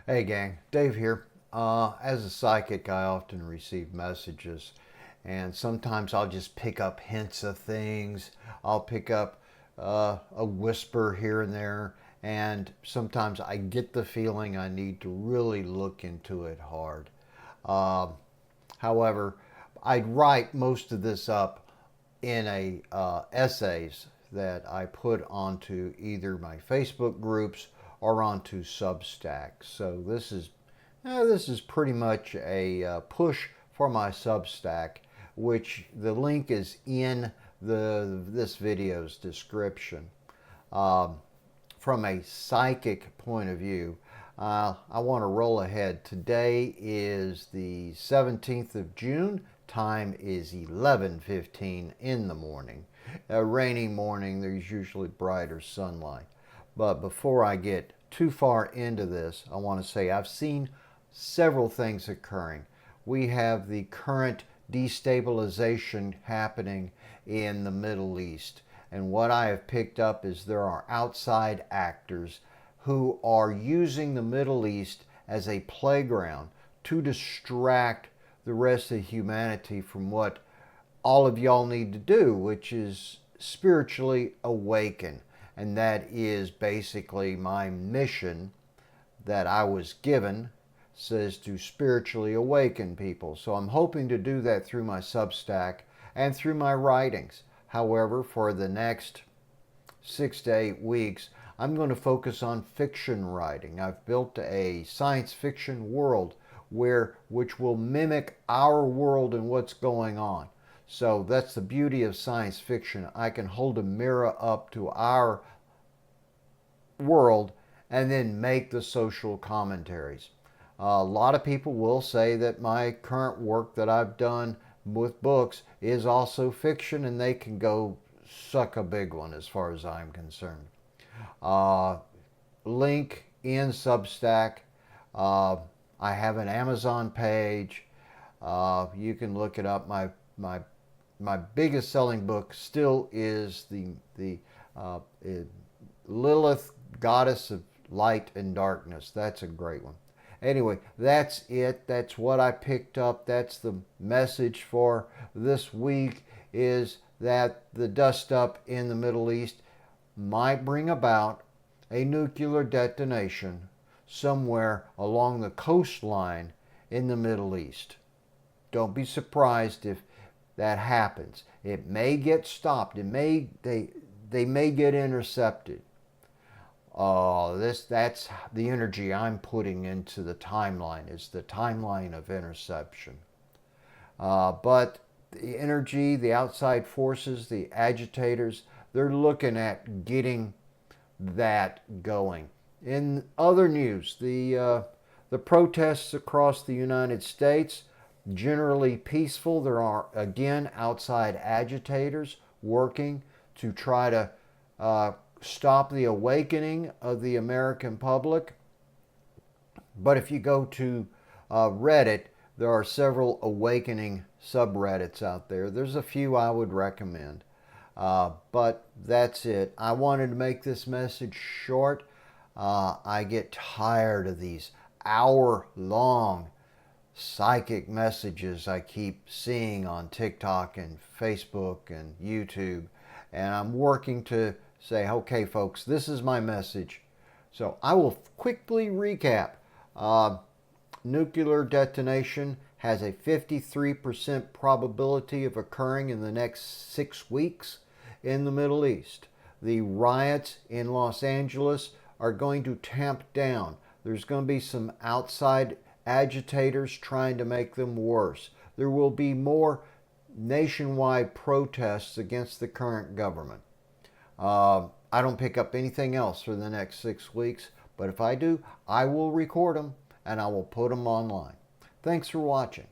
Hey gang, Dave here. As a psychic, I often receive messages, and sometimes I'll just pick up hints of things. I'll pick up a whisper here and there, and sometimes I get the feeling I need to really look into it hard. Uh, However, I'd write most of this up in a essays that I put onto either my Facebook groups or onto Substack. So this is pretty much a push for my Substack, which the link is in this video's description. Um, from a psychic point of view, I want to roll ahead. Today is the 17th of June. Time is 11:15 in the morning. A rainy morning, there's usually brighter sunlight. But before I get too far into this, I want to say I've seen several things occurring. We have the current destabilization happening in the Middle East. And what I have picked up is there are outside actors who are using the Middle East as a playground to distract the rest of humanity from what all of y'all need to do, which is spiritually awaken. And that is basically my mission that I was given, says to spiritually awaken people. So I'm hoping to do that through my Substack and through my writings. However, for the next 6 to 8 weeks, I'm going to focus on fiction writing. I've built a science fiction world which will mimic our world and what's going on. So that's the beauty of science fiction. I can hold a mirror up to our world and then make the social commentaries. A lot of people will say that my current work that I've done with books is also fiction, and they can go suck a big one as far as I'm concerned. Uh, Link in Substack. Uh, I have an Amazon page. You can look it up. My biggest selling book still is the Lilith, Goddess of Light and Darkness. That's a great one. Anyway, that's it. That's what I picked up. That's the message for this week, is that the dust up in the Middle East might bring about a nuclear detonation somewhere along the coastline in the Middle East. Don't be surprised if that happens. It may get stopped. They may get intercepted. That's the energy I'm putting into the timeline. Is the timeline of interception. But the energy, the outside forces, the agitators, they're looking at getting that going. In other news, the protests across the United States, generally peaceful. There are again outside agitators working to try to stop the awakening of the American public. But if you go to Reddit, there are several awakening subreddits out there. There's a few I would recommend. But that's it. I wanted to make this message short. I get tired of these hour-long psychic messages I keep seeing on TikTok and Facebook and YouTube. And I'm working to say, okay, folks, this is my message. So I will quickly recap. Nuclear detonation has a 53% probability of occurring in the next 6 weeks in the Middle East. The riots in Los Angeles are going to tamp down. There's going to be some outside agitators trying to make them worse. There will be more nationwide protests against the current government. I don't pick up anything else for the next 6 weeks, but if I do, I will record them and I will put them online. Thanks for watching.